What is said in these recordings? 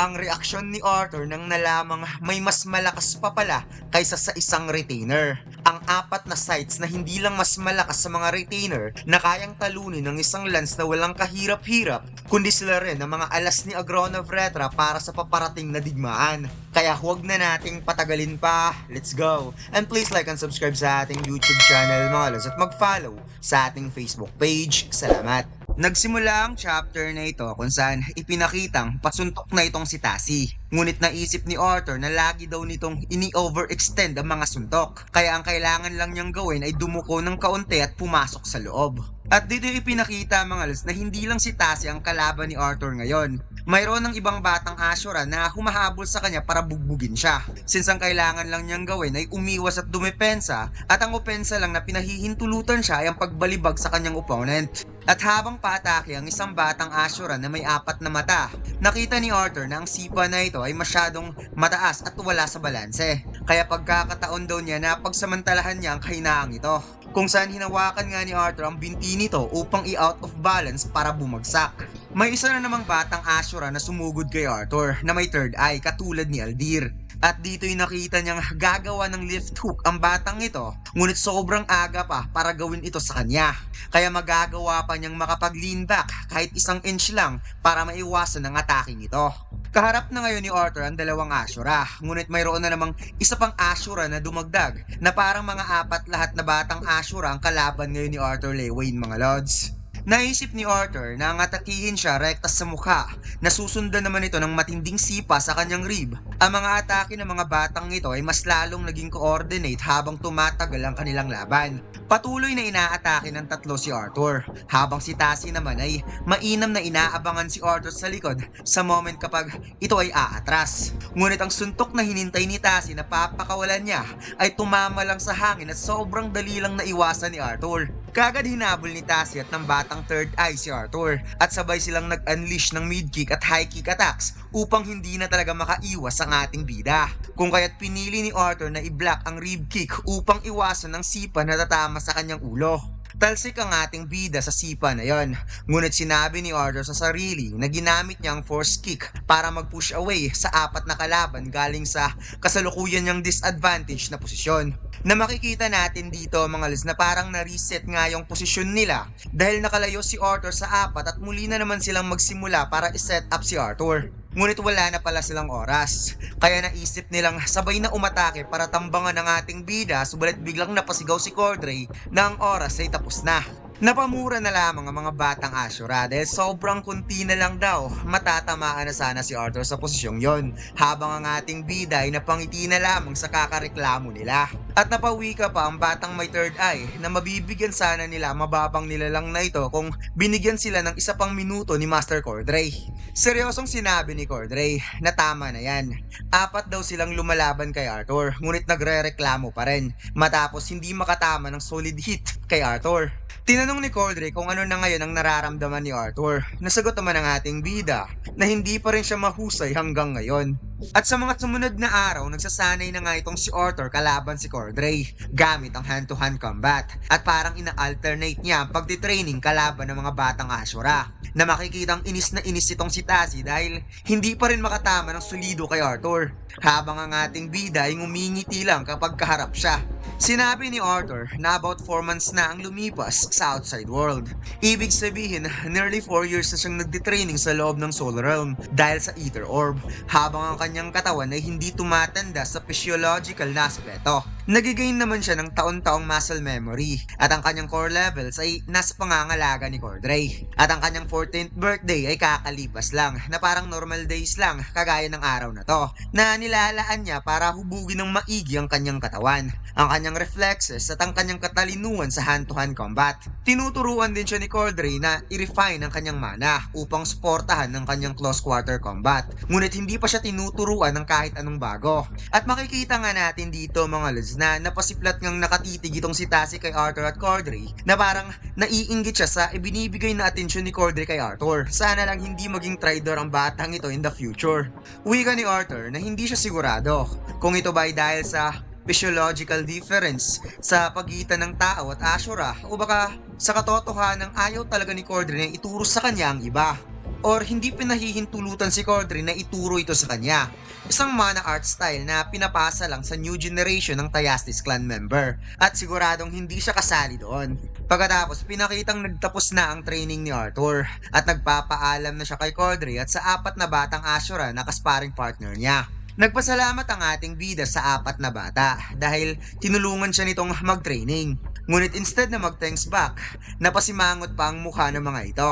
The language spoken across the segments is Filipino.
ang reaksyon ni Arthur nang nalamang may mas malakas pa pala kaysa sa isang retainer. Ang apat na sights na hindi lang mas malakas sa mga retainer na kayang talunin ng isang lance na walang kahirap-hirap, kundi sila rin ang mga alas ni Agronov Retra para sa paparating na digmaan. Kaya huwag na nating patagalin pa, let's go! And please like and subscribe sa ating YouTube channel mga lods at mag-follow sa ating Facebook page. Salamat! Nagsimula ang chapter na ito kung saan ipinakitang pasuntok na itong si Tassie. Ngunit naisip ni Arthur na lagi daw nitong ini-overextend ang mga suntok. Kaya ang kailangan lang niyang gawin ay dumuko ng kaunti at pumasok sa loob. At dito ipinakita mga lods na hindi lang si Tassie ang kalaban ni Arthur ngayon. Mayroon ng ibang batang Ashura na humahabol sa kanya para bugbugin siya. Since ang kailangan lang niyang gawin ay umiwas at dumepensa, at ang opensa lang na pinahihintulutan siya ay ang pagbalibag sa kanyang opponent. At habang paatake ang isang batang Ashura na may 4 na mata, nakita ni Arthur na ang sipa na ito ay masyadong mataas at wala sa balanse. Kaya pagkakataon daw niya na pagsamantalahan niya ang kahinaang ito, kung saan hinawakan nga ni Arthur ang binti nito upang i-out of balance para bumagsak. May isa na namang batang Ashura na sumugod kay Arthur na may third eye katulad ni Aldir. At dito'y nakita niyang gagawa ng lift hook ang batang ito, ngunit sobrang aga pa para gawin ito sa kanya. Kaya magagawa pa niyang makapag-lean back kahit 1 inch lang para maiwasan ang atake nito. Kaharap na ngayon ni Arthur ang dalawang Ashura, ngunit mayroon na namang isa pang Ashura na dumagdag na parang mga 4 lahat na batang Ashura ang kalaban ngayon ni Arthur Lewin mga lods. Naisip ni Arthur na angatakihin siya rekta sa mukha, na susundan naman ito ng matinding sipa sa kanyang rib. Ang mga atake ng mga batang ito ay mas lalong naging coordinate habang tumatagal ang kanilang laban. Patuloy na inaatake ng tatlo si Arthur, habang si Tassie naman ay mainam na inaabangan si Arthur sa likod sa moment kapag ito ay aatras. Ngunit ang suntok na hinintay ni Tassie na papakawalan niya ay tumama lang sa hangin at sobrang dali lang naiwasan ni Arthur. Kagad hinabol ni Tassie at ng batang third eye si Arthur at sabay silang nag-unleash ng mid-kick at high-kick attacks upang hindi na talaga makaiwas ang ating bida. Kung kaya't pinili ni Arthur na i-block ang rib kick upang iwasan ng sipa na tatama sa kanyang ulo. Talsik ang ating bida sa sipa na yon, ngunit sinabi ni Arthur sa sarili na ginamit niya ang force kick para mag-push away sa 4 na kalaban galing sa kasalukuyan niyang disadvantage na posisyon. Na makikita natin dito mga liz na parang na-reset nga yung posisyon nila dahil nakalayo si Arthur sa 4 at muli na naman silang magsimula para i-set up si Arthur. Ngunit wala na pala silang oras, kaya naisip nilang sabay na umatake para tambangan ang ating bida, subalit biglang napasigaw si Cordray na ang oras ay tapos na. Napamura na lamang ang mga batang Ashura dahil sobrang kunti na lang daw matatamaan na sana si Arthur sa posisyong yon, habang ang ating bida ay napangiti na lamang sa kakareklamo nila. At napawi ka pa ang batang may third eye na mabibigyan sana nila mababang nilalang na ito kung binigyan sila ng 1 pang minuto ni Master Cordray. Seryosong sinabi ni Cordray na tama na yan. 4 daw silang lumalaban kay Arthur, ngunit nagre-reklamo pa rin matapos hindi makatama ng solid hit kay Arthur. Tinanong ni Cordray kung ano na ngayon ang nararamdaman ni Arthur. Nasagot naman ang ating bida na hindi pa rin siya mahusay hanggang ngayon. At sa mga sumunod na araw, nagsasanay na nga itong si Arthur kalaban si Cordray gamit ang hand-to-hand combat, at parang ina-alternate niya ang pagtitraining kalaban ng mga batang Ashura, na makikitang inis na inis itong si Tassie dahil hindi pa rin makatama ng solido kay Arthur, habang ang ating bida ay ngumingiti lang kapag kaharap siya. Sinabi ni Arthur na about 4 months na ang lumipas sa outside world. Ibig sabihin, nearly 4 years na siyang nagtitraining sa loob ng Solar Realm dahil sa Ether Orb, habang ang kanyang katawan ay hindi tumatanda sa physiological na aspeto. Nagigain naman siya ng taon-taong muscle memory, at ang kanyang core levels ay nasa pangangalaga ni Cordray. At ang kanyang 14th birthday ay kakalipas lang, na parang normal days lang kagaya ng araw na to, na nilalaan niya para hubugin ng maigi ang kanyang katawan, ang kanyang reflexes at ang kanyang katalinuhan sa hand-to-hand combat. Tinuturuan din siya ni Cordray na i-refine ang kanyang mana upang suportahan ng kanyang close quarter combat, ngunit hindi pa siya tinuturuan ng kahit anong bago. At makikita nga natin dito mga lods na napasiplat ngang nakatitig itong si Tassie kay Arthur at Cordray, na parang naiinggit siya sa ibinibigay na atensyon ni Cordray kay Arthur. Sana lang hindi maging traitor ang batang ito in the future. Wika ni Arthur na hindi siya sigurado kung ito ba ay dahil sa physiological difference sa pagitan ng tao at Ashura, o baka sa katotohanan ayaw talaga ni Cordray na ituro sa kanya ang iba. or hindi pinahihintulutan si Cordray na ituro ito sa kanya. Isang mana art style na pinapasa lang sa new generation ng Thyestes clan member at siguradong hindi siya kasali doon. Pagkatapos pinakitang nagtapos na ang training ni Arthur at nagpapaalam na siya kay Cordray at sa apat na batang Ashura na kasparing partner niya. Nagpasalamat ang ating bida sa apat na bata dahil tinulungan siya nitong mag-training. Ngunit instead na mag-thanks back, napasimangot pa ang mukha ng mga ito.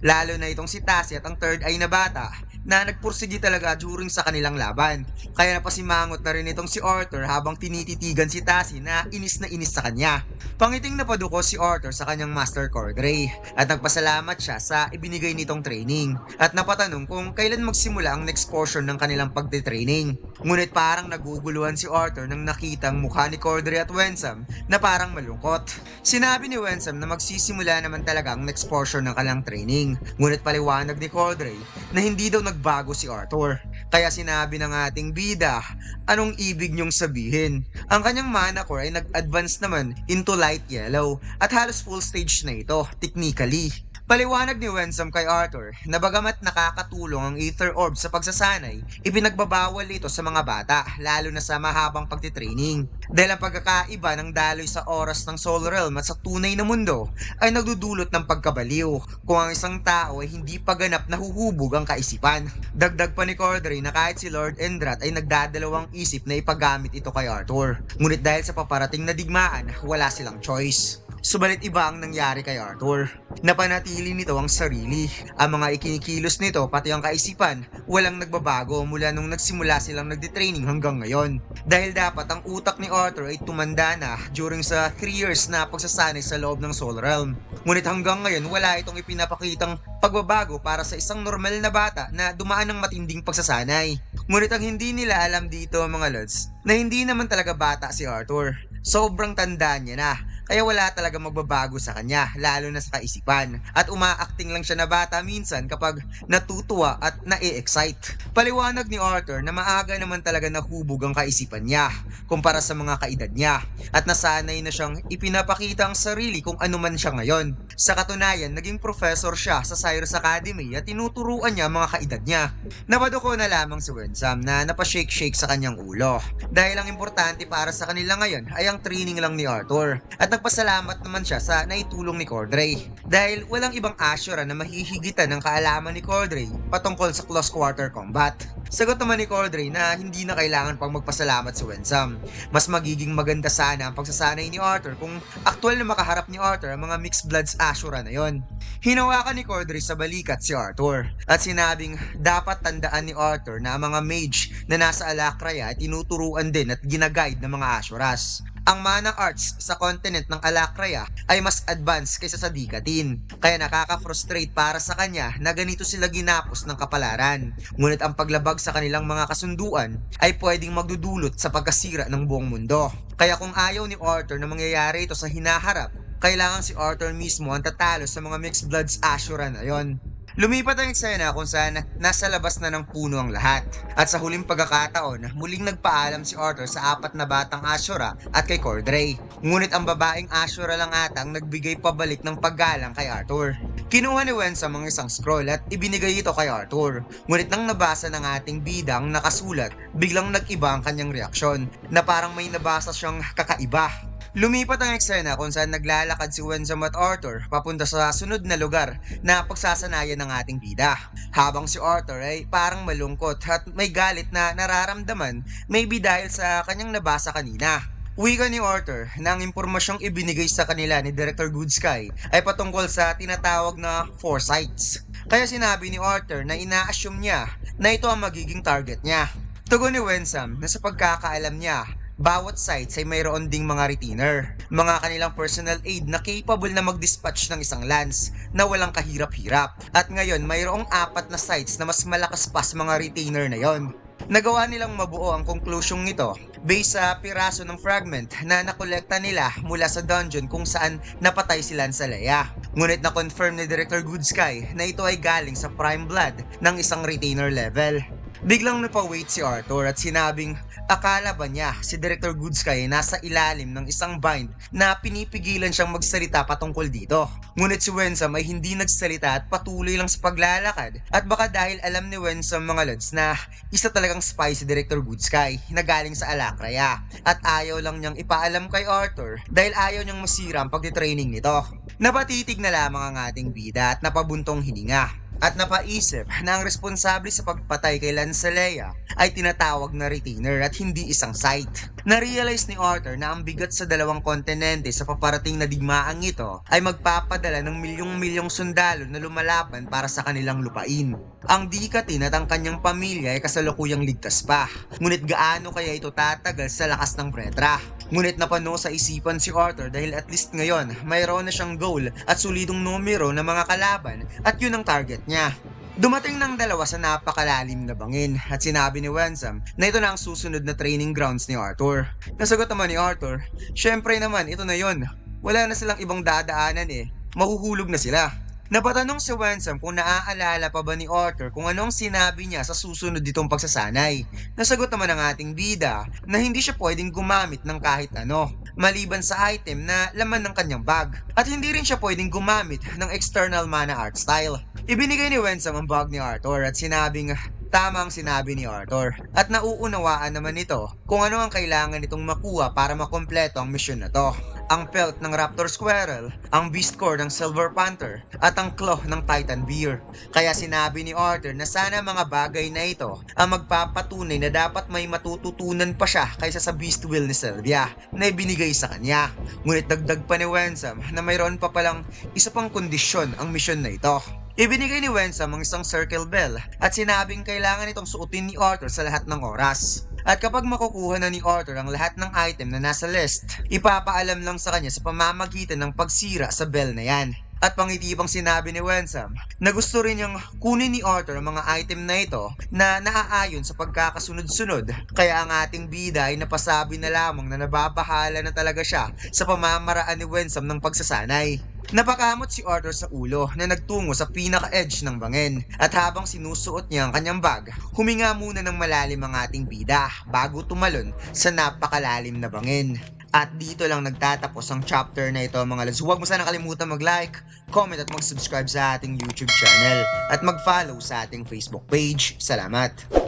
Lalo na itong si Tassie at ang third eye na bata na nagpursigi talaga during sa kanilang laban. Kaya napasimangot na rin itong si Arthur habang tinititigan si Tassie na inis sa kanya. Pangiting napaduko si Arthur sa kanyang Master Cordray at nagpasalamat siya sa ibinigay nitong training at napatanong kung kailan magsimula ang next portion ng kanilang pagtitraining. Ngunit parang naguguluhan si Arthur nang nakitang mukha ni Cordray at Winsome na parang malungkot. Sinabi ni Winsome na magsisimula naman talaga ang next portion ng kanilang training. Ngunit paliwanag ni Cordray na hindi daw nagbago si Arthur. Kaya sinabi ng ating bida, anong ibig niyong sabihin? Ang kanyang mana core ay nag-advance naman into light yellow at halos full stage na ito, technically. Paliwanag ni Winsome kay Arthur na bagamat nakakatulong ang Ether Orb sa pagsasanay, ipinagbabawal ito sa mga bata, lalo na sa mahabang pagtitraining. Dahil ang pagkakaiba ng daloy sa oras ng Soul Realm at sa tunay na mundo ay nagdudulot ng pagkabaliw kung ang isang tao ay hindi pa ganap nahuhubog ang kaisipan. Dagdag pa ni Cordray na kahit si Lord Endrat ay nagdadalawang isip na ipagamit ito kay Arthur. Ngunit dahil sa paparating na digmaan, wala silang choice. Subalit iba ang nangyari kay Arthur. Napanatili nito ang sarili. Ang mga ikinikilos nito pati ang kaisipan, walang nagbabago mula nung nagsimula silang nagtitraining hanggang ngayon. Dahil dapat ang utak ni Arthur ay tumanda na during sa 3 years na pagsasanay sa loob ng Soul Realm. Ngunit hanggang ngayon wala itong ipinapakitang pagbabago para sa isang normal na bata na dumaan ng matinding pagsasanay. Ngunit ang hindi nila alam dito mga lods, na hindi naman talaga bata si Arthur. Sobrang tanda niya na. Kaya wala talaga magbabago sa kanya, lalo na sa kaisipan. At umaacting lang siya na bata minsan kapag natutuwa at na-excite. Paliwanag ni Arthur na maaga naman talaga nahubog ang kaisipan niya kumpara sa mga kaedad niya. At nasanay na siyang ipinapakita ang sarili kung ano man siya ngayon. Sa katunayan, naging professor siya sa Cyrus Academy at tinuturuan niya mga kaedad niya. Napaduko na lamang si Winsome na napashake-shake sa kanyang ulo. Dahil ang importante para sa kanila ngayon ay ang training lang ni Arthur. At nagpasalamat naman siya sa naitulong ni Cordray dahil walang ibang Ashura na mahihigitan ng kaalaman ni Cordray patungkol sa close quarter combat. Sagot naman ni Cordray na hindi na kailangan pang magpasalamat si Winsome. Mas magiging maganda sana ang pagsasanay ni Arthur kung aktual na makaharap ni Arthur ang mga mixed bloods Ashura na yon. Hinawakan ni Cordray sa balikat si Arthur at sinabing dapat tandaan ni Arthur na ang mga mage na nasa Alakraya ay tinuturuan din at ginaguide ng mga Ashuras. Ang mana arts sa continent ng Alakraya ay mas advanced kaysa sa Dikatin, kaya nakaka-frustrate para sa kanya na ganito sila ginapos ng kapalaran. Ngunit ang paglabag sa kanilang mga kasunduan ay pwedeng magdudulot sa pagkasira ng buong mundo. Kaya kung ayaw ni Arthur na mangyayari ito sa hinaharap, kailangan si Arthur mismo ang tatalo sa mga mixed bloods Ashura na yon. Lumipat ang eksena kung saan nasa labas na ng puno ang lahat. At sa huling pagkakataon, muling nagpaalam si Arthur sa apat na batang Ashura at kay Cordray. Ngunit ang babaeng Ashura lang ata ang nagbigay pabalik ng paggalang kay Arthur. Kinuha ni Winsome ang isang scroll at ibinigay ito kay Arthur. Ngunit nang nabasa ng ating bida ang nakasulat, biglang nag-iba ang kanyang reaksyon na parang may nabasa siyang kakaiba. Lumipat ang eksena kung saan naglalakad si Winsome at Arthur papunta sa sunod na lugar na pagsasanayan ng ating bida. Habang si Arthur ay parang malungkot at may galit na nararamdaman, maybe dahil sa kanyang nabasa kanina. Wika ni Arthur na ang impormasyong ibinigay sa kanila ni Director Goodsky ay patungkol sa tinatawag na foresights. Kaya sinabi ni Arthur na ina-assume niya na ito ang magiging target niya. Tugon ni Winsome na sa pagkakaalam niya, bawat sites ay mayroon ding mga retainer, mga kanilang personal aid na capable na mag-dispatch ng isang lance na walang kahirap-hirap. At ngayon mayroong 4 na sites na mas malakas pa sa mga retainer na yon. Nagawa nilang mabuo ang konklusyong nito based sa piraso ng fragment na nakolekta nila mula sa dungeon kung saan napatay si Lance Alea. Ngunit na-confirm ni Director Goodsky na ito ay galing sa prime blood ng isang retainer level. Biglang napawait si Arthur at sinabing akala ba niya si Director Goodsky ay nasa ilalim ng isang bind na pinipigilan siyang magsalita patungkol dito. Ngunit si Wensam ay hindi nagsalita at patuloy lang sa paglalakad at baka dahil alam ni Wensam mga lods na isa talagang spy si Director Goodsky na galing sa Alakraya at ayaw lang niyang ipaalam kay Arthur dahil ayaw niyang masira ang pagtitraining nito. Napatitig na lamang ang ating bida at napabuntong hininga. At napaisip na ang responsable sa pagpatay kay Lancelea ay tinatawag na retainer at hindi isang site. Na-realize ni Arthur na ang bigat sa dalawang kontinente sa paparating na digmaang ito ay magpapadala ng milyong-milyong sundalo na lumalaban para sa kanilang lupain. Ang Dikatin at ang kanyang pamilya ay kasalukuyang ligtas pa, ngunit gaano kaya ito tatagal sa lakas ng Pretra? Ngunit napano sa isipan si Arthur dahil at least ngayon mayroon na siyang goal at solidong numero ng mga kalaban at yun ang target niya. Dumating ng dalawa sa napakalalim na bangin at sinabi ni Wensam na ito na ang susunod na training grounds ni Arthur. Nasagot naman ni Arthur, syempre naman ito na yon. Wala na silang ibang dadaanan mahuhulog na sila. Napatanong si Wensam kung naaalala pa ba ni Arthur kung anong sinabi niya sa susunod ditong pagsasanay. Nasagot naman ng ating bida na hindi siya pwedeng gumamit ng kahit ano, maliban sa item na laman ng kanyang bag. At hindi rin siya pwedeng gumamit ng external mana art style. Ibinigay ni Wensam ang bag ni Arthur at sinabing tama ang sinabi ni Arthur at nauunawaan naman nito kung ano ang kailangan nitong makuha para makompleto ang misyon na to. Ang pelt ng Raptor Squirrel, ang Beast Core ng Silver Panther, at ang claw ng Titan Bear. Kaya sinabi ni Arthur na sana mga bagay na ito ang magpapatunay na dapat may matututunan pa siya kaysa sa Beast Will ni Sylvia na ibinigay sa kanya. Ngunit dagdag pa ni Wensam na mayroon pa palang isa pang kondisyon ang misyon na ito. Ibinigay ni Wensam ang isang circle bell at sinabing kailangan itong suotin ni Arthur sa lahat ng oras. At kapag makukuha na ni Arthur ang lahat ng item na nasa list, ipapaalam lang sa kanya sa pamamagitan ng pagsira sa bell na yan. At pangitipang sinabi ni Wensam na gusto rin niyang kunin ni Arthur ang mga item na ito na naaayon sa pagkakasunod-sunod. Kaya ang ating bida ay napasabi na lamang na nababahala na talaga siya sa pamamaraan ni Wensam ng pagsasanay. Napakamot si Arthur sa ulo na nagtungo sa pinaka-edge ng bangin at habang sinusuot niya ang kanyang bag, huminga muna ng malalim ang ating bida bago tumalon sa napakalalim na bangin. At dito lang nagtatapos ang chapter na ito mga lads. Huwag mo sana kalimutan mag-like, comment at mag-subscribe sa ating YouTube channel at mag-follow sa ating Facebook page. Salamat!